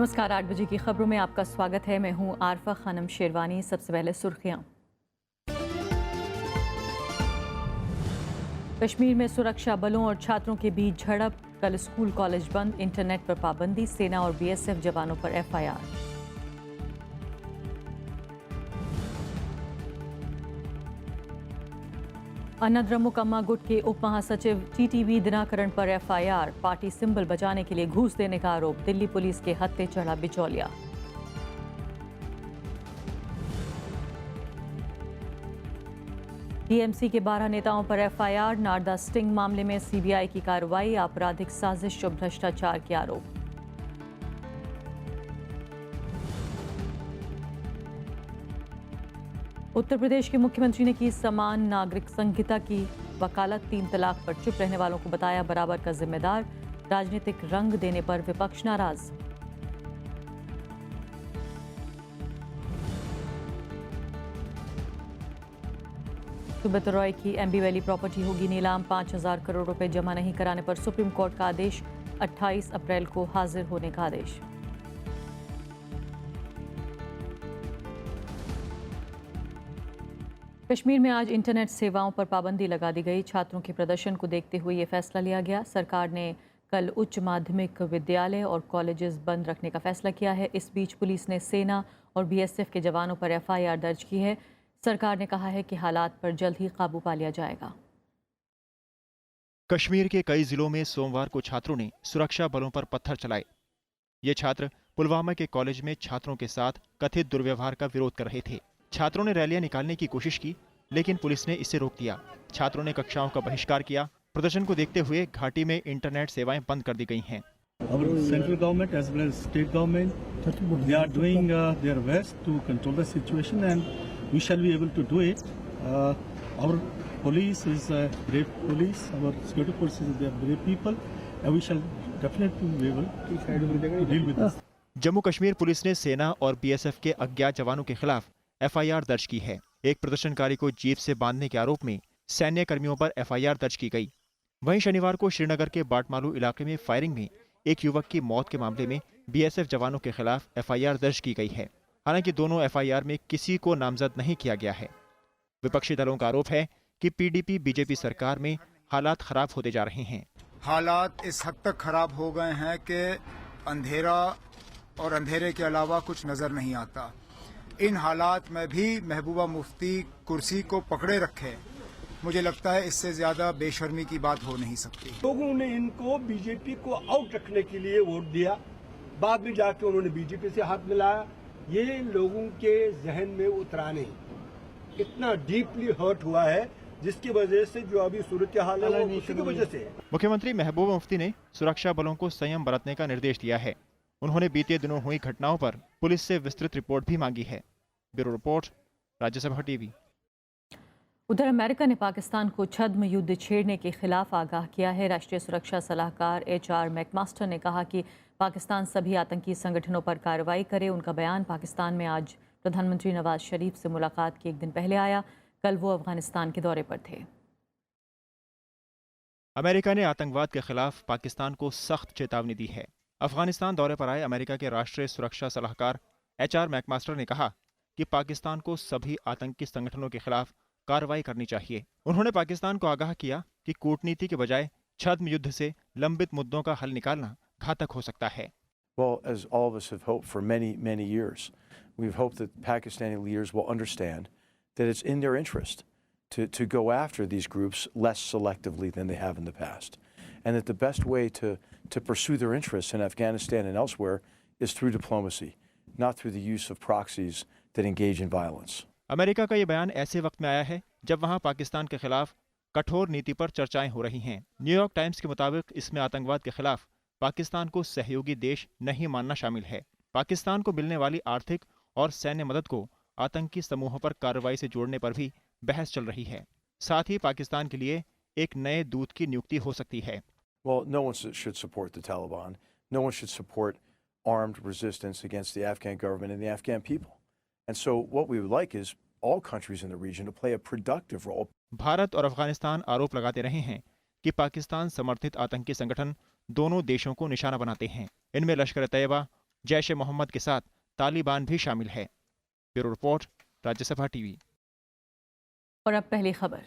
नमस्कार, 8 बजे की खबरों में आपका स्वागत है। मैं हूं आरफा खानम शेरवानी। सबसे पहले सुर्खियां। कश्मीर में सुरक्षा बलों और छात्रों के बीच झड़प, कल स्कूल कॉलेज बंद, इंटरनेट पर पाबंदी, सेना और बीएसएफ जवानों पर एफआईआर। अन्नाद्रमुक गुट के उप महासचिव टीटीवी दिनाकरण पर एफआईआर, पार्टी सिंबल बचाने के लिए घूस देने का आरोप, दिल्ली पुलिस के हत्थे चढ़ा बिचौलिया। टीएमसी के 12 नेताओं पर एफआईआर, नारदा स्टिंग मामले में सीबीआई की कार्रवाई, आपराधिक साजिश और भ्रष्टाचार के आरोप। उत्तर प्रदेश के मुख्यमंत्री ने की समान नागरिक संहिता की वकालत, 3 तलाक पर चुप रहने वालों को बताया बराबर का जिम्मेदार, राजनीतिक रंग देने पर विपक्ष नाराज। सुब्रत रॉय की एमबी वैली प्रॉपर्टी होगी नीलाम, 5,000 करोड़ रुपए जमा नहीं कराने पर सुप्रीम कोर्ट का आदेश, 28 अप्रैल को हाजिर होने का आदेश। कश्मीर में आज इंटरनेट सेवाओं पर पाबंदी लगा दी गई। छात्रों के प्रदर्शन को देखते हुए ये फैसला लिया गया। सरकार ने कल उच्च माध्यमिक विद्यालय और कॉलेजेस बंद रखने का फैसला किया है। इस बीच पुलिस ने सेना और बीएसएफ के जवानों पर एफआईआर दर्ज की है। सरकार ने कहा है कि हालात पर जल्द ही काबू पा लिया जाएगा। कश्मीर के कई जिलों में सोमवार को छात्रों ने सुरक्षा बलों पर पत्थर चलाए। ये छात्र पुलवामा के कॉलेज में छात्रों के साथ कथित दुर्व्यवहार का विरोध कर रहे थे। छात्रों ने रैलियां निकालने की कोशिश की, लेकिन पुलिस ने इसे रोक दिया। छात्रों ने कक्षाओं का बहिष्कार किया। प्रदर्शन को देखते हुए घाटी में इंटरनेट सेवाएं बंद कर दी गई हैं। Our central government as well as state government, they are doing their best to control the situation, and we shall be able to do it. Our police is brave police, our security forces they are brave people, and we shall definitely be able to deal with this. Jammu Kashmir police ने सेना और BSF के अज्ञात जवानों के खिलाफ FIR दर्ज की है। एक प्रदर्शनकारी को जीप से बांधने के आरोप में सैन्य कर्मियों पर एफआईआर दर्ज की गई। वहीं शनिवार को श्रीनगर के बाटमालू इलाके में फायरिंग में एक युवक की मौत के मामले में बीएसएफ जवानों के खिलाफ एफआईआर दर्ज की गई है। हालांकि दोनों एफआईआर में किसी को नामजद नहीं किया गया है। विपक्षी दलों का आरोप है कि पीडीपी बीजेपी सरकार में हालात खराब होते जा रहे हैं। हालात इस हद तक खराब हो गए हैं कि अंधेरा और अंधेरे के अलावा कुछ नजर नहीं आता। इन हालात में भी महबूबा मुफ्ती कुर्सी को पकड़े रखे, मुझे लगता है इससे ज्यादा बेशर्मी की बात हो नहीं सकती। लोगों ने इनको बीजेपी को आउट रखने के लिए वोट दिया, बाद में जाके उन्होंने बीजेपी से हाथ मिलाया। ये लोगों के जहन में उतरा नहीं, इतना डीपली हर्ट हुआ है, जिसकी वजह से जो अभी सूरत हाल है वो उसी की वजह से है। मुख्यमंत्री महबूबा मुफ्ती ने सुरक्षा बलों को संयम बरतने का निर्देश दिया है। उन्होंने बीते दिनों हुई घटनाओं पर पुलिस से विस्तृत रिपोर्ट भी मांगी है। Bureau report, Rajya Sabha TV. उधर अमेरिका ने पाकिस्तान को छद्म युद्ध छेड़ने के खिलाफ आगाह किया है। राष्ट्रीय सुरक्षा सलाहकार एचआर मैकमास्टर ने कहा कि पाकिस्तान सभी आतंकी संगठनों पर कार्रवाई करे। उनका बयान पाकिस्तान में आज प्रधानमंत्री नवाज शरीफ से मुलाकात के एक दिन पहले आया। कल वो अफगानिस्तान के दौरे पर थे। अमेरिका ने आतंकवाद के खिलाफ पाकिस्तान को सख्त चेतावनी दी है। अफगानिस्तान दौरे पर आए अमेरिका के राष्ट्रीय सुरक्षा सलाहकार एचआर मैकमास्टर ने कहा कि पाकिस्तान को सभी आतंकी संगठनों के खिलाफ कार्रवाई करनी चाहिए। उन्होंने पाकिस्तान को आगाह किया कि कूटनीति के बजाय छद्म युद्ध से लंबित मुद्दों का हल निकालना घातक हो सकता है। Well, as all of us have hoped for many years, we've hoped that Pakistani leaders will understand that it's in their interest to go after these groups less selectively than they have in the past, and that the best way to pursue their interests in Afghanistan and elsewhere is through diplomacy, not through the use of proxies that engage in violence. America का ये बयान ऐसे वक्त में आया है जब वहां पाकिस्तान के खिलाफ कठोर नीति पर चर्चाएं हो रही हैं। न्यूयॉर्क टाइम्स के मुताबिक इसमें आतंकवाद के खिलाफ पाकिस्तान को सहयोगी देश नहीं मानना शामिल है। पाकिस्तान को मिलने वाली आर्थिक और सैन्य मदद को आतंकी समूहों पर कार्रवाई से जोड़ने पर भी बहस चल रही है। साथ ही पाकिस्तान के लिए एक नए दूत की नियुक्ति हो सकती है। Well, no one should support the Taliban. No one should support armed resistance against the Afghan government and the Afghan people. And so what we would like is all countries in the region to play a productive role. Bharat और अफगानिस्तान आरोप लगाते रहे हैं कि पाकिस्तान समर्थित आतंकी संगठन दोनों देशों को निशाना बनाते हैं। इनमें लश्कर-ए-तैयबा जैश ए मोहम्मद के साथ तालिबान भी शामिल है। Bureau report, Rajya Sabha TV. और अब पहली खबर।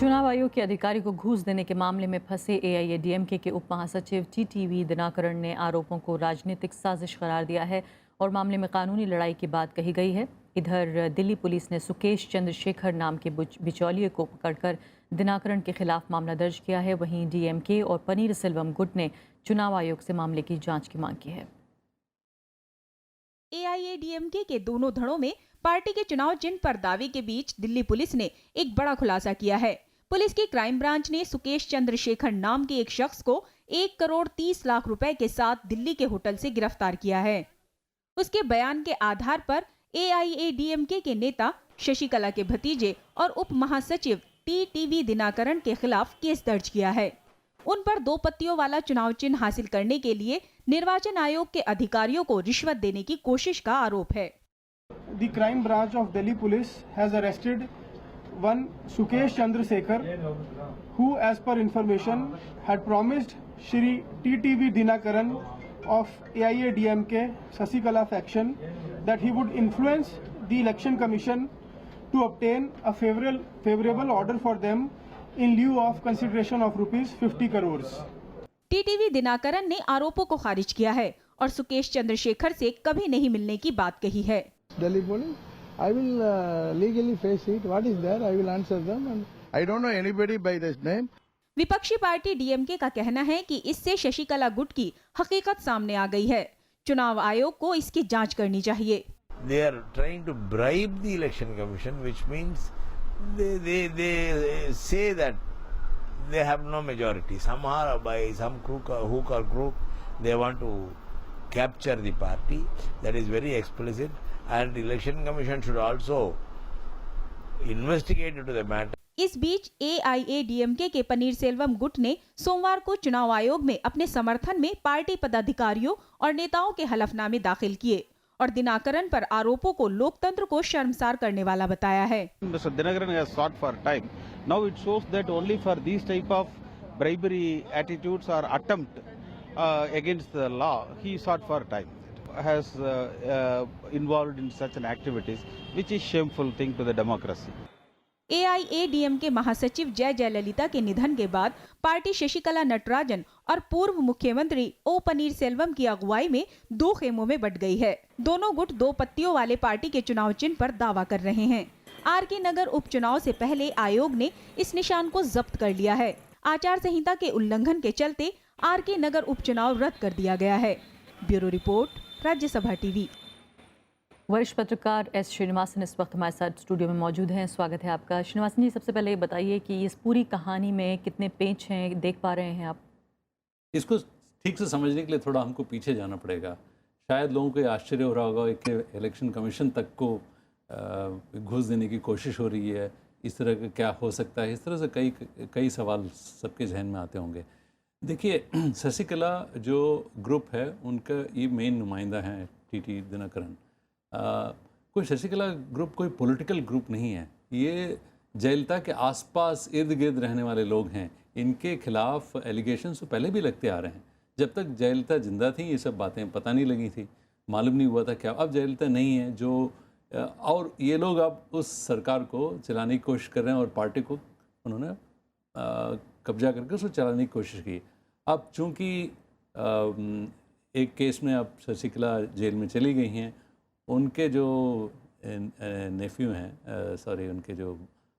चुनाव आयोग के अधिकारी को घूस देने के मामले में फंसे एआईएडीएमके के उप महासचिव टीटीवी दिनाकरण ने आरोपों को राजनीतिक साजिश करार दिया है और मामले में कानूनी लड़ाई की बात कही गई है। इधर दिल्ली पुलिस ने सुकेश चंद्रशेखर नाम के बिचौलिए को पकड़कर दिनाकरण के खिलाफ मामला दर्ज किया है। वहीं डीएमके और पनीर सेल्वम गुट ने चुनाव आयोग से मामले की जांच की मांग की है। एआईएडीएमके के दोनों धड़ों में पार्टी के चुनाव चिन्ह पर दावे के बीच दिल्ली पुलिस ने एक बड़ा खुलासा किया है। पुलिस की क्राइम ब्रांच ने सुकेश चंद्रशेखर नाम के एक शख्स को 1,30,00,000 रुपए के साथ दिल्ली के होटल से गिरफ्तार किया है। उसके बयान के आधार पर एआईएडीएमके के नेता शशिकला के भतीजे और उप महासचिव टीटीवी दिनाकरण के खिलाफ केस दर्ज किया है। उन पर 2 पत्तियों वाला चुनाव चिन्ह हासिल करने के लिए निर्वाचन आयोग के अधिकारियों को रिश्वत देने की कोशिश का आरोप है। The crime branch of Delhi police has arrested one Sukesh Chandrasekhar, who, as per information, had promised Shri TTV Dinakaran of AIADMK Sasikala faction that he would influence the election commission to obtain a favorable order for them in lieu of consideration of rupees 50 crores. TTV Dinakaran ने आरोपों को खारिज किया है और सुकेश चंद्रशेखर से कभी नहीं मिलने की बात कही है। Delhi police, I will legally face it. What is there? I will answer them, and I don't know anybody by this name. विपक्षी पार्टी डीएमके का कहना है कि इससे शशिकला गुट की हकीकत सामने आ गई है। चुनाव आयोग को इसकी जांच करनी चाहिए। They are trying to bribe the election commission, which means they say that they have no majority. Somehow by some hook or crook, they want to capture the party. That is very explicit. And the election commission should also investigate into the matter. इस बीच एआईएडीएमके के पनीर सेल्वम गुट ने सोमवार को चुनाव आयोग में अपने समर्थन में पार्टी पदाधिकारियों और नेताओं के हलफनामे दाखिल किए और दिनाकरण पर आरोपों को लोकतंत्र को शर्मसार करने वाला बताया है। Mr. Dinakaran has sought for time. Now it shows that only for these type of bribery attitudes or attempt against the law, he sought for time. Has involved in such an activities, which is shameful thing to the democracy. AIADMK महासचिव जय जयललिता के निधन के बाद party Sasikala Natarajan और पूर्व मुख्यमंत्री ओ पनीर सेल्वम की अगुवाई में 2 खेमों में बंट गई है। दोनों गुट 2 पत्तियों वाले पार्टी के चुनाव चिन्ह पर दावा कर रहे हैं। आरके नगर उपचुनाव से पहले आयोग ने इस निशान को जब्त कर लिया है। आचार संहिता के उल्लंघन के चलते आरके नगर उपचुनाव रद्द कर दिया गया है। Bureau report, Rajya Sabha TV. वरिष्ठ पत्रकार एस श्रीनिवासन इस वक्त हमारे साथ स्टूडियो में मौजूद हैं। स्वागत है आपका। श्रीनिवासन जी, सबसे पहले ये बताइए कि इस पूरी कहानी में कितने पेच हैं, देख पा रहे हैं आप? इसको ठीक से समझने के लिए थोड़ा हमको पीछे जाना पड़ेगा। शायद लोगों को आश्चर्य हो रहा होगा कि इलेक्शन कमीशन तक को घूस देने की कोशिश हो रही है, इस तरह का क्या हो सकता है। इस तरह से कई सवाल सबके जहन में आते होंगे। देखिए, शशिकला जो ग्रुप है उनका ये मेन नुमाइंदा है टीटी दिनाकरण। कोई शशिकला ग्रुप कोई पॉलिटिकल ग्रुप नहीं है। ये जयललिता के आसपास इर्द गिर्द रहने वाले लोग हैं। इनके खिलाफ एलिगेशंस तो पहले भी लगते आ रहे हैं। जब तक जयललिता जिंदा थी ये सब बातें पता नहीं लगी थी, मालूम नहीं हुआ था क्या। अब जयललिता नहीं है जो और ये लोग अब उस सरकार को चलाने की कोशिश कर रहे हैं और पार्टी को उन्होंने कब्जा करके उसको चलाने की कोशिश की। अब चूँकि एक केस में अब शशिकला जेल में चली गई हैं, उनके जो नेफ्यू हैं, सॉरी उनके जो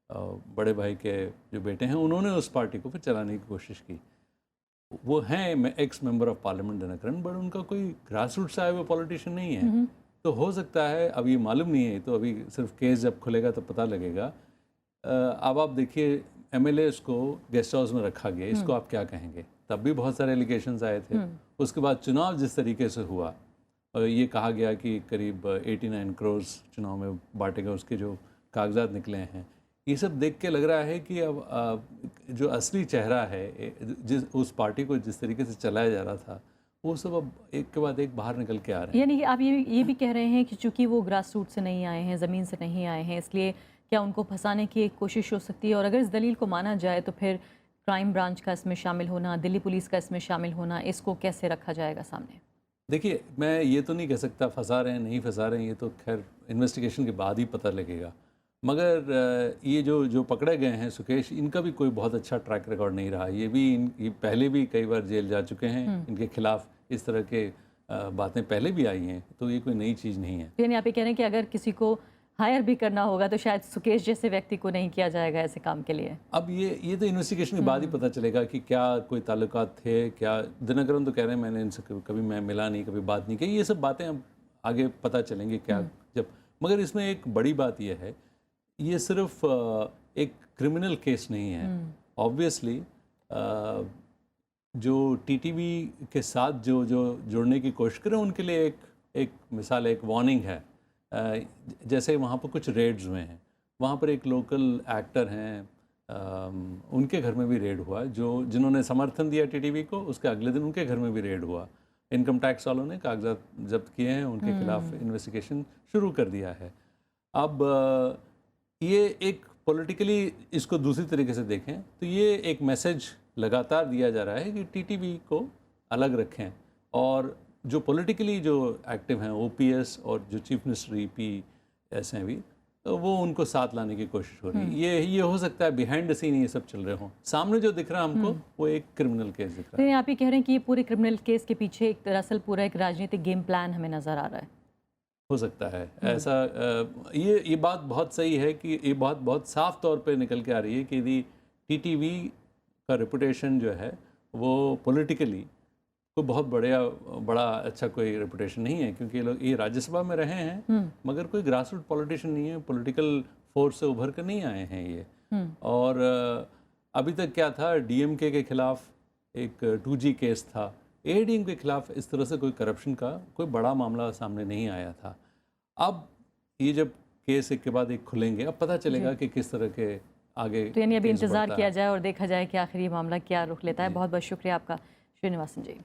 बड़े भाई के जो बेटे हैं, उन्होंने उस पार्टी को फिर चलाने की कोशिश की। वो हैं x member of parliament Dinakaran, but उनका कोई ग्रास रूट से आए हुए पॉलिटिशियन नहीं है। तो हो सकता है, अब ये मालूम नहीं है, तो अभी सिर्फ केस जब खुलेगा तो पता लगेगा। अब आप देखिए एमएलएस को गेस्ट हाउस में रखा गया, इसको आप क्या कहेंगे? तब भी बहुत सारे एलिगेशंस आए थे। उसके बाद चुनाव जिस तरीके से हुआ, ये कहा गया कि करीब 89 करोड़ चुनाव में बांटेगा, उसके जो कागजात निकले हैं, ये सब देख के लग रहा है कि अब जो असली चेहरा है जिस उस पार्टी को जिस तरीके से चलाया जा रहा था, वो सब अब एक के बाद एक बाहर निकल के आ रहे हैं। यानी आप ये भी कह रहे हैं कि चूंकि वो ग्रास रूट से नहीं आए हैं, ज़मीन से नहीं आए हैं, इसलिए क्या उनको फंसाने की एक कोशिश हो सकती है? और अगर इस दलील को माना जाए तो फिर क्राइम ब्रांच का इसमें शामिल होना, दिल्ली पुलिस का इसमें शामिल होना, इसको कैसे रखा जाएगा सामने? देखिए, मैं ये तो नहीं कह सकता फंसा रहे हैं नहीं फंसा रहे हैं, ये तो खैर इन्वेस्टिगेशन के बाद ही पता लगेगा। मगर ये जो पकड़े गए हैं सुकेश, इनका भी कोई बहुत अच्छा ट्रैक रिकॉर्ड नहीं रहा। ये पहले भी कई बार जेल जा चुके हैं, इनके खिलाफ इस तरह के बातें पहले भी आई हैं, तो ये कोई नई चीज़ नहीं है। यानी आप ये कह रहे हैं कि अगर किसी को हायर भी करना होगा तो शायद सुकेश जैसे व्यक्ति को नहीं किया जाएगा ऐसे काम के लिए। अब ये तो इन्वेस्टिगेशन के बाद ही पता चलेगा कि क्या कोई ताल्लुकात थे, क्या। दिनकरन तो कह रहे हैं मैंने इनसे कभी मैं मिला नहीं, कभी बात नहीं की। ये सब बातें अब आगे पता चलेंगे क्या जब। मगर इसमें एक बड़ी बात यह है, ये सिर्फ एक क्रिमिनल केस नहीं है। ऑब्वियसली जो टीटीवी के साथ जो जुड़ने की कोशिश करें उनके लिए एक मिसाल, एक वार्निंग है। जैसे वहाँ पर कुछ रेड्स हुए हैं, वहाँ पर एक लोकल एक्टर हैं, उनके घर में भी रेड हुआ, जिन्होंने समर्थन दिया टीटीवी को, उसके अगले दिन उनके घर में भी रेड हुआ। इनकम टैक्स वालों ने कागजात जब्त किए हैं, उनके खिलाफ इन्वेस्टिगेशन शुरू कर दिया है। अब ये एक पॉलिटिकली इसको दूसरी तरीके से देखें तो ये एक मैसेज लगातार दिया जा रहा है कि टीटीवी को अलग रखें, और जो पॉलिटिकली जो एक्टिव हैं ओपीएस और जो चीफ मिनिस्टर ईपी ऐसे हैं भी, तो वो उनको साथ लाने की कोशिश हो रही है। ये हो सकता है बिहाइंड द सीन ये सब चल रहे हों। सामने जो दिख रहा है हमको वो एक क्रिमिनल केस दिख रहा है। आप ये कह रहे हैं कि ये पूरे क्रिमिनल केस के पीछे एक दरअसल पूरा एक राजनीतिक गेम प्लान हमें नजर आ रहा है। हो सकता है ऐसा। ये बात बहुत सही है कि ये बहुत साफ तौर पे निकल के आ रही है कि यदि टीटीवी का रेपुटेशन जो है वो पॉलिटिकली कोई बहुत बड़ा अच्छा कोई रेपुटेशन नहीं है, क्योंकि ये राज्यसभा में रहे हैं मगर कोई ग्रास रूट पॉलिटिशियन नहीं है, पॉलिटिकल फोर्स से उभर कर नहीं आए हैं ये। और अभी तक क्या था, डीएमके के खिलाफ एक 2G केस था, एआईडीएम के खिलाफ इस तरह से कोई करप्शन का कोई बड़ा मामला सामने नहीं आया था। अब ये जब केस एक के बाद एक खुलेंगे, अब पता चलेगा कि किस तरह के आगे। तो यानी अभी इंतज़ार किया जाए और देखा जाए कि आखिर ये मामला क्या रुख लेता है। बहुत बहुत शुक्रिया आपका श्रीनिवासन जी।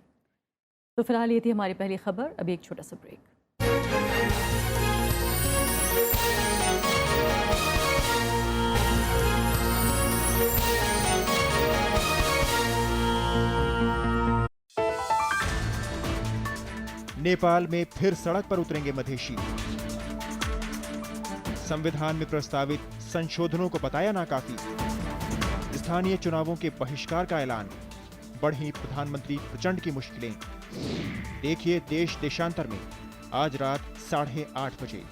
तो फिलहाल ये थी हमारी पहली खबर। अभी एक छोटा सा ब्रेक। नेपाल में फिर सड़क पर उतरेंगे मधेशी। संविधान में प्रस्तावित संशोधनों को बताया नाकाफी। स्थानीय चुनावों के बहिष्कार का ऐलान। बढ़ी प्रधानमंत्री प्रचंड की मुश्किलें। देखिए देश देशांतर में आज रात 8:30 बजे।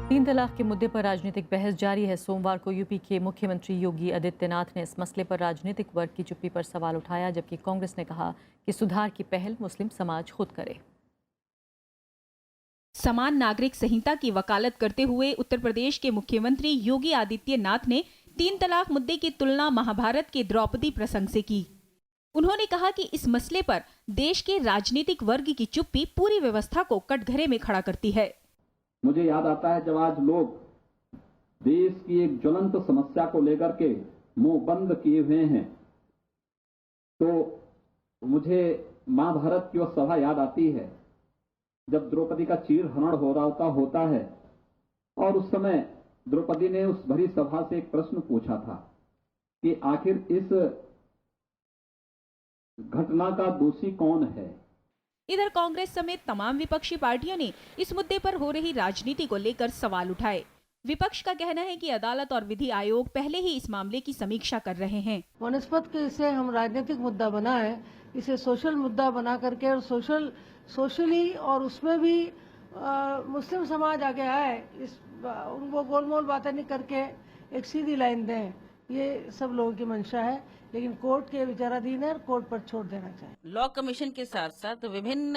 तीन तलाक के मुद्दे पर राजनीतिक बहस जारी है। सोमवार को यूपी के मुख्यमंत्री योगी आदित्यनाथ ने इस मसले पर राजनीतिक वर्ग की चुप्पी पर सवाल उठाया, जबकि कांग्रेस ने कहा कि सुधार की पहल मुस्लिम समाज खुद करे। समान नागरिक संहिता की वकालत करते हुए उत्तर प्रदेश के मुख्यमंत्री योगी आदित्यनाथ ने तीन तलाक मुद्दे की तुलना महाभारत के द्रौपदी प्रसंग से की। उन्होंने कहा कि इस मसले पर देश के राजनीतिक वर्ग की चुप्पी पूरी व्यवस्था को कटघरे में खड़ा करती है। मुझे याद आता है जब आज लोग देश की एक ज्वलंत समस्या को लेकर के मुंह बंद किए हुए हैं, तो मुझे महाभारत की वह सभा याद आती है जब द्रौपदी का चीरहरण हो रहा होता है, और उस समय द्रौपदी ने उस भरी सभा से एक प्रश्न पूछा था कि आखिर इस घटना का दोषी कौन है। इधर कांग्रेस समेत तमाम विपक्षी पार्टियों ने इस मुद्दे पर हो रही राजनीति को लेकर सवाल उठाए। विपक्ष का कहना है कि अदालत और विधि आयोग पहले ही इस मामले की समीक्षा कर रहे हैं। वनस्पत के इसे हम राजनीतिक मुद्दा बना है, इसे सोशल मुद्दा बना करके और सोशली और उसमें भी मुस्लिम समाज आगे आए, उनको गोलमोल बातें नहीं करके एक सीधी लाइन दें, ये सब लोगों की मंशा है। लेकिन कोर्ट के विचाराधीन है, कोर्ट पर छोड़ देना चाहिए। लॉ कमीशन के साथ साथ विभिन्न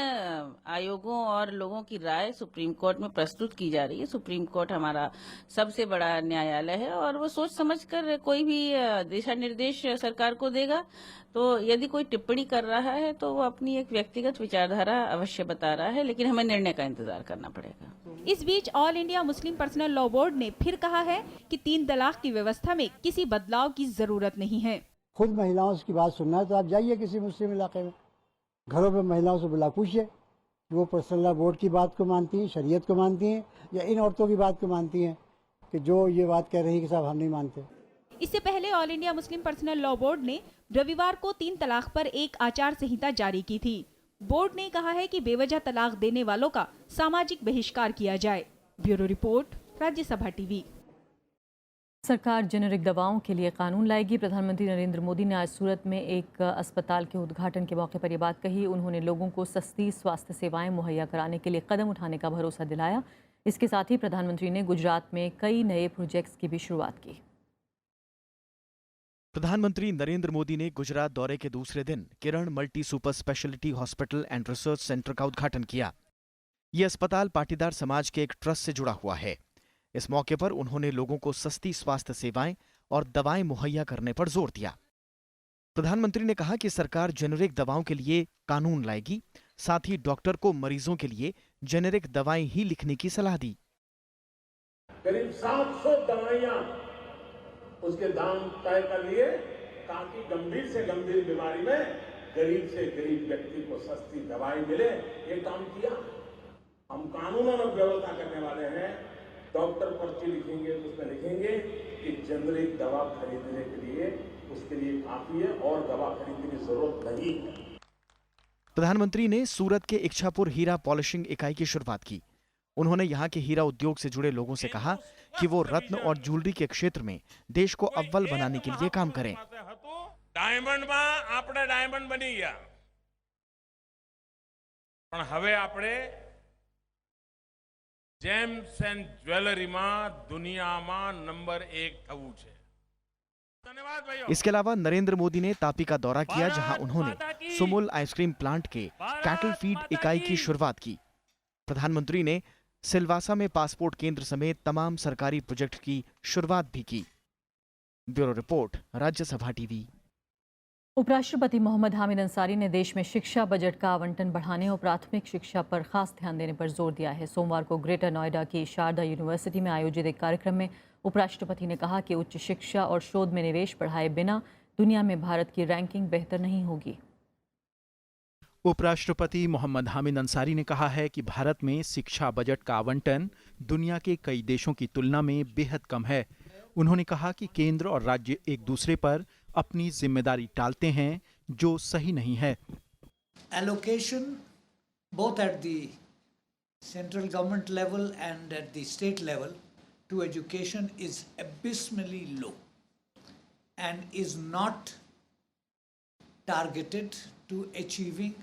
आयोगों और लोगों की राय सुप्रीम कोर्ट में प्रस्तुत की जा रही है। सुप्रीम कोर्ट हमारा सबसे बड़ा न्यायालय है और वो सोच समझकर कोई भी दिशा निर्देश सरकार को देगा। तो यदि कोई टिप्पणी कर रहा है तो वो अपनी एक व्यक्तिगत विचारधारा अवश्य बता रहा है, लेकिन हमें निर्णय का इंतजार करना पड़ेगा। इस बीच all India Muslim personal law board ने फिर कहा है कि तीन तलाक की व्यवस्था में किसी बदलाव की जरूरत नहीं है। खुद महिलाओं की बात सुनना है तो आप जाइए किसी मुस्लिम इलाके में, घरों में महिलाओं से बुला पूछिए कि वो पर्सनल लॉ बोर्ड की बात को मानती हैं, शरीयत को मानती हैं, या इन औरतों की बात को मानती हैं कि जो ये बात कह रही है कि साहब हम नहीं मानते। इससे पहले all India Muslim personal law board ने रविवार को 3 तलाक पर एक आचार संहिता जारी की थी। बोर्ड ने कहा है कि बेवजह तलाक देने वालों का सामाजिक बहिष्कार किया जाए। Bureau report, Rajya Sabha TV. सरकार जेनेरिक दवाओं के लिए कानून लाएगी। प्रधानमंत्री नरेंद्र मोदी ने आज सूरत में एक अस्पताल के उद्घाटन के मौके पर यह बात कही। उन्होंने लोगों को सस्ती स्वास्थ्य सेवाएं मुहैया कराने के लिए कदम उठाने का भरोसा दिलाया। इसके साथ ही प्रधानमंत्री ने गुजरात में कई नए प्रोजेक्ट्स की भी शुरुआत की। प्रधानमंत्री नरेंद्र मोदी ने गुजरात दौरे के दूसरे दिन Kiran multi super speciality hospital and research centre का उद्घाटन किया। ये अस्पताल पाटीदार समाज के एक ट्रस्ट से जुड़ा हुआ है। इस मौके पर उन्होंने लोगों को सस्ती स्वास्थ्य सेवाएं और दवाएं मुहैया करने पर जोर दिया। प्रधानमंत्री ने कहा कि सरकार जेनेरिक दवाओं के लिए कानून लाएगी। साथ ही डॉक्टर को मरीजों के लिए जेनेरिक दवाएं ही लिखने की सलाह दी। करीब 700 दवाइयां उसके दाम तय कर लिए ताकि गंभीर से गंभीर बीमारी में गरीब से गरीब व्यक्ति को सस्ती दवाई मिले। ये काम किया। हम कानून और व्यवस्था करने वाले हैं। डॉक्टर पर्ची लिखेंगे तो उसमें लिखेंगे कि जेनेरिक दवा खरीदने के लिए उसके लिए काफी है और दवा खरीदने की जरूरत नहीं है। प्रधानमंत्री ने सूरत के इच्छापुर हीरा पॉलिशिंग इकाई की शुरुआत की। उन्होंने यहाँ के हीरा उद्योग से जुड़े लोगों से कहा कि वो रत्न और ज्वेलरी के क्षेत्र में देश को अव्वल बनाने के लिए काम करें। डायमंड में આપણે डायमंड बनी गया, પણ હવે આપણે જેમ્સ એન્ડ જ્વેલરીમાં દુનિયામાં નંબર 1 થવું છે। इसके अलावा नरेंद्र मोदी ने तापी का दौरा किया, जहां उन्होंने सुमुल आइसक्रीम प्लांट के कैटल फीड इकाई की शुरुआत की। प्रधानमंत्री ने सिलवासा में पासपोर्ट केंद्र समेत तमाम सरकारी प्रोजेक्ट की शुरुआत भी की। Bureau report, Rajya Sabha TV. उपराष्ट्रपति मोहम्मद हामिद अंसारी ने देश में शिक्षा बजट का आवंटन बढ़ाने और प्राथमिक शिक्षा पर खास ध्यान देने पर जोर दिया है। सोमवार को ग्रेटर नोएडा की शारदा यूनिवर्सिटी में आयोजित एक कार्यक्रम में उपराष्ट्रपति ने कहा कि उच्च शिक्षा और शोध में निवेश बढ़ाए बिना दुनिया में भारत की रैंकिंग बेहतर नहीं होगी। उपराष्ट्रपति मोहम्मद हामिद अंसारी ने कहा है कि भारत में शिक्षा बजट का आवंटन दुनिया के कई देशों की तुलना में बेहद कम है। उन्होंने कहा कि केंद्र और राज्य एक दूसरे पर अपनी जिम्मेदारी टालते हैं, जो सही नहीं है। Allocation both at the central government level and at the state level to education is abysmally low and is not targeted to achieving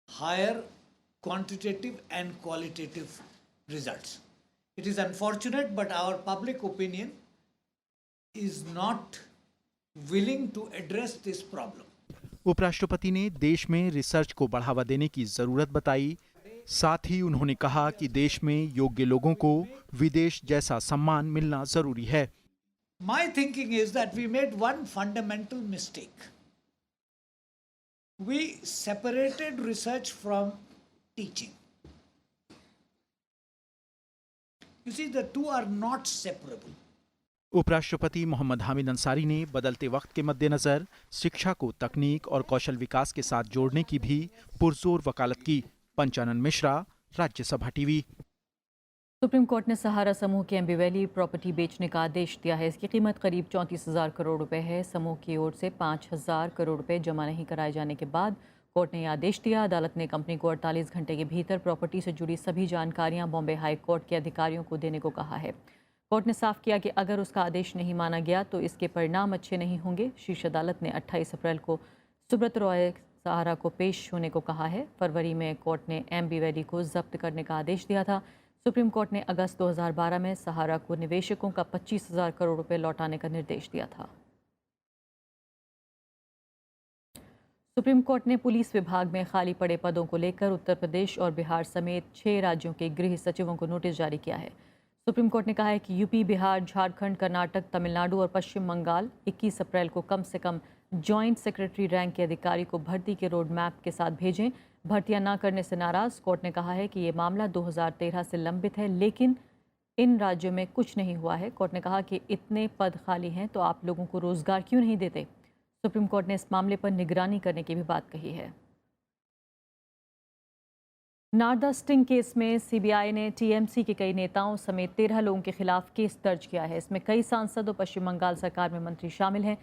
higher quantitative and qualitative results. It is unfortunate, but our public opinion is not willing to address this problem. उपराष्ट्रपति ने देश में research को बढ़ावा देने की जरूरत बताई। साथ ही उन्होंने कहा कि देश में योग्य लोगों को विदेश जैसा सम्मान मिलना जरूरी है। My thinking is that we made one fundamental mistake. We separated research from teaching. You see, the two are not separable. उपराष्ट्रपति मोहम्मद हामिद अंसारी ने बदलते वक्त के मद्देनजर शिक्षा को तकनीक और कौशल विकास के साथ जोड़ने की भी पुरजोर वकालत की। Panchanan Mishra, Rajya Sabha TV. Supreme court ने सहारा समूह की एम्बी वैली प्रॉपर्टी बेचने का आदेश दिया है। इसकी कीमत करीब 34,000 करोड़ रुपए है। समूह की ओर से 5,000 करोड़ रुपए जमा नहीं कराए जाने के बाद कोर्ट ने यह आदेश दिया। अदालत ने कंपनी को 48 घंटे के भीतर प्रॉपर्टी से जुड़ी सभी जानकारियां बॉम्बे हाई कोर्ट के अधिकारियों को देने को कहा है। कोर्ट ने साफ किया कि अगर उसका आदेश नहीं माना गया तो इसके परिणाम अच्छे नहीं होंगे। शीर्ष अदालत ने 28 अप्रैल को सुब्रत रॉय सहारा को पेश होने को कहा है। फरवरी में कोर्ट ने एम्बी वैली को जब्त करने का आदेश दिया था। सुप्रीम कोर्ट ने अगस्त 2012 में सहारा को निवेशकों का 25,000 करोड़ रुपए लौटाने का निर्देश दिया था। सुप्रीम कोर्ट ने पुलिस विभाग में खाली पड़े पदों को लेकर उत्तर प्रदेश और बिहार समेत 6 राज्यों के गृह सचिवों को नोटिस जारी किया है। सुप्रीम कोर्ट ने कहा है कि यूपी, बिहार, झारखंड, कर्नाटक, तमिलनाडु और पश्चिम बंगाल 21 अप्रैल को कम से कम जॉइंट सेक्रेटरी रैंक के अधिकारी को भर्ती के रोड मैप के साथ भेजें। भर्तियां न करने से नाराज कोर्ट ने कहा है कि ये मामला 2013 से लंबित है, लेकिन इन राज्यों में कुछ नहीं हुआ है। कोर्ट ने कहा कि इतने पद खाली हैं तो आप लोगों को रोजगार क्यों नहीं देते। सुप्रीम कोर्ट ने इस मामले पर निगरानी करने की भी बात कही है। नारदा स्टिंग केस में सीबीआई ने टीएमसी के कई नेताओं समेत 13 लोगों के खिलाफ केस दर्ज किया है। इसमें कई सांसद और पश्चिम बंगाल सरकार में मंत्री शामिल हैं।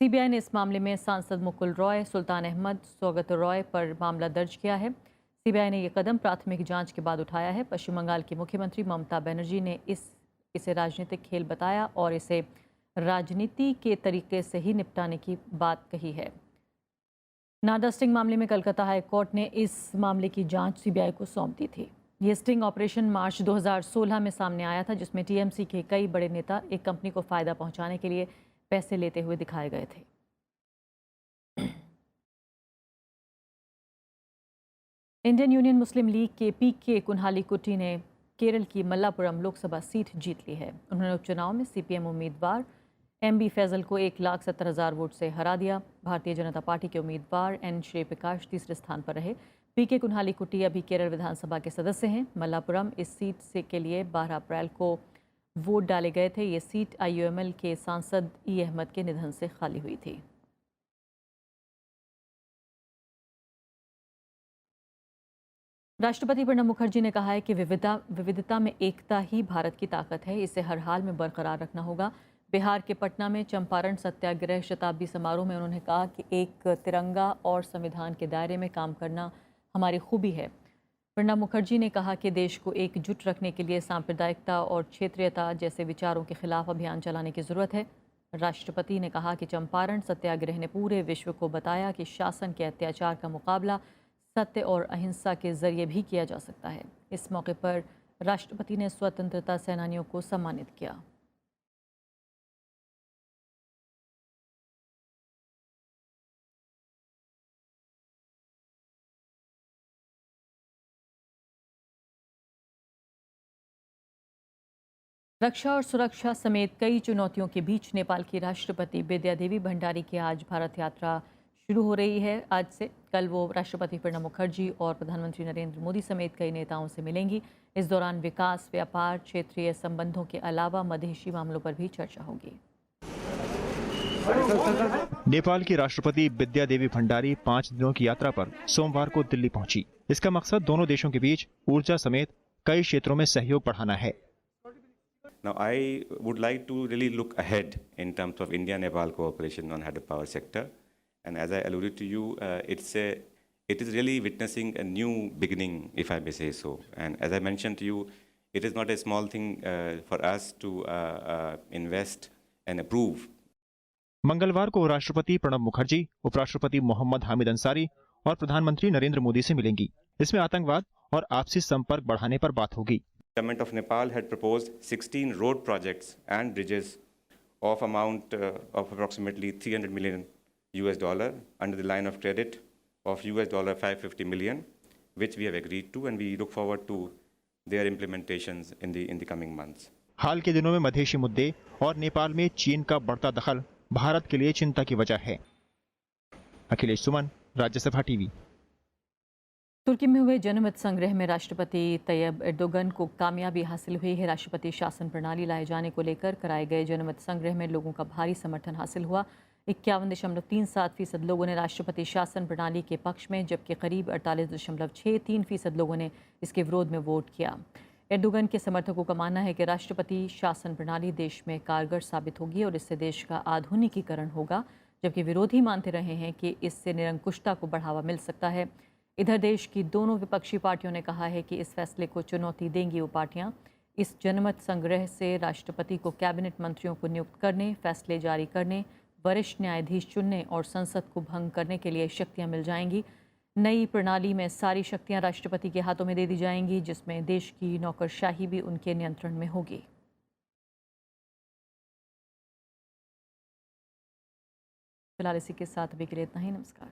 सीबीआई ने इस मामले में सांसद मुकुल रॉय, सुल्तान अहमद, सौगत रॉय पर मामला दर्ज किया है। सीबीआई ने यह कदम प्राथमिक जांच के बाद उठाया है। पश्चिम बंगाल की मुख्यमंत्री ममता बनर्जी ने इसे राजनीतिक खेल बताया और इसे राजनीति के तरीके से ही निपटाने की बात कही है। नारदा स्टिंग मामले में कलकत्ता हाई कोर्ट ने इस मामले की जांच सीबीआई को सौंप दी थी। ये स्टिंग ऑपरेशन मार्च 2016 में सामने आया था, जिसमें टीएमसी के कई बड़े नेता एक कंपनी को फायदा पहुंचाने के लिए पैसे लेते हुए दिखाए गए थे। इंडियन यूनियन मुस्लिम लीग के पीके कुन्हालीकुट्टी ने केरल की मल्लापुरम लोकसभा सीट जीत ली है। उन्होंने उपचुनाव में सीपीएम उम्मीदवार एमबी फैजल को 1,70,000 वोट से हरा दिया। भारतीय जनता पार्टी के उम्मीदवार एन श्री प्रकाश तीसरे स्थान पर रहे। पीके कुन्हालीकुट्टी अभी केरल विधानसभा के सदस्य हैं। मल्लापुरम इस सीट के लिए 12 अप्रैल को वोट डाले गए थे। ये सीट आईयूएमएल के सांसद ई अहमद के निधन से खाली हुई थी। राष्ट्रपति प्रणब मुखर्जी ने कहा है कि विविधता में एकता ही भारत की ताकत है। इसे हर हाल में बरकरार रखना होगा। बिहार के पटना में चंपारण सत्याग्रह शताब्दी समारोह में उन्होंने कहा कि एक तिरंगा और संविधान के दायरे में काम करना हमारी खूबी है। प्रणब मुखर्जी ने कहा कि देश को एकजुट रखने के लिए सांप्रदायिकता और क्षेत्रीयता जैसे विचारों के खिलाफ अभियान चलाने की ज़रूरत है। राष्ट्रपति ने कहा कि चंपारण सत्याग्रह ने पूरे विश्व को बताया कि शासन के अत्याचार का मुकाबला सत्य और अहिंसा के जरिए भी किया जा सकता है। इस मौके पर राष्ट्रपति ने स्वतंत्रता सेनानियों को सम्मानित किया। रक्षा और सुरक्षा समेत कई चुनौतियों के बीच नेपाल की राष्ट्रपति विद्या देवी भंडारी की आज भारत यात्रा शुरू हो रही है। आज से कल वो राष्ट्रपति प्रणब मुखर्जी और प्रधानमंत्री नरेंद्र मोदी समेत कई नेताओं से मिलेंगी। इस दौरान विकास, व्यापार, क्षेत्रीय संबंधों के अलावा मधेशी मामलों पर भी चर्चा होगी। नेपाल की राष्ट्रपति विद्या देवी भंडारी 5 दिनों की यात्रा पर सोमवार को दिल्ली पहुंची। इसका मकसद दोनों देशों के बीच ऊर्जा समेत कई क्षेत्रों में सहयोग बढ़ाना है। Now, I would like to really look ahead in terms of India-Nepal cooperation on hydropower sector. And as I alluded to you, it is really witnessing a new beginning, if I may say so. And as I mentioned to you, it is not a small thing for us to invest and approve. मंगलवार को राष्ट्रपति प्रणब मुखर्जी, उपराष्ट्रपति मोहम्मद हामिद अंसारी और प्रधानमंत्री नरेंद्र मोदी से मिलेंगी। इसमें आतंकवाद और आपसी संपर्क बढ़ाने पर बात होगी। Government of Nepal had proposed 16 road projects and bridges of amount of approximately $300 million under the line of credit of $550 million, which we have agreed to, and we look forward to their implementations in the coming months. हाल के दिनों में मधेशी मुद्दे और नेपाल में चीन का बढ़ता दखल भारत के लिए चिंता की वजह है। अखिलेश सुमन, राज्यसभा टीवी। तुर्की में हुए जनमत संग्रह में राष्ट्रपति तैयब एर्दोगन को कामयाबी हासिल हुई है। राष्ट्रपति शासन प्रणाली लाए जाने को लेकर कराए गए जनमत संग्रह में लोगों का भारी समर्थन हासिल हुआ। 51.37% लोगों ने राष्ट्रपति शासन प्रणाली के पक्ष में, जबकि करीब 48.63% लोगों ने इसके विरोध में वोट किया। एर्दोगन के समर्थकों का मानना है कि राष्ट्रपति शासन प्रणाली देश में कारगर साबित होगी और इससे देश का आधुनिकीकरण होगा, जबकि विरोधी मानते रहे हैं कि इससे निरंकुशता को बढ़ावा मिल सकता है। इधर देश की दोनों विपक्षी पार्टियों ने कहा है कि इस फैसले को चुनौती देंगी वो पार्टियां। इस जनमत संग्रह से राष्ट्रपति को कैबिनेट मंत्रियों को नियुक्त करने, फैसले जारी करने, वरिष्ठ न्यायाधीश चुनने और संसद को भंग करने के लिए शक्तियां मिल जाएंगी। नई प्रणाली में सारी शक्तियां राष्ट्रपति के हाथों में दे दी जाएंगी, जिसमें देश की नौकरशाही भी उनके नियंत्रण में होगी। फिलहाल इसी के साथ अभी के लिए इतना ही। नमस्कार।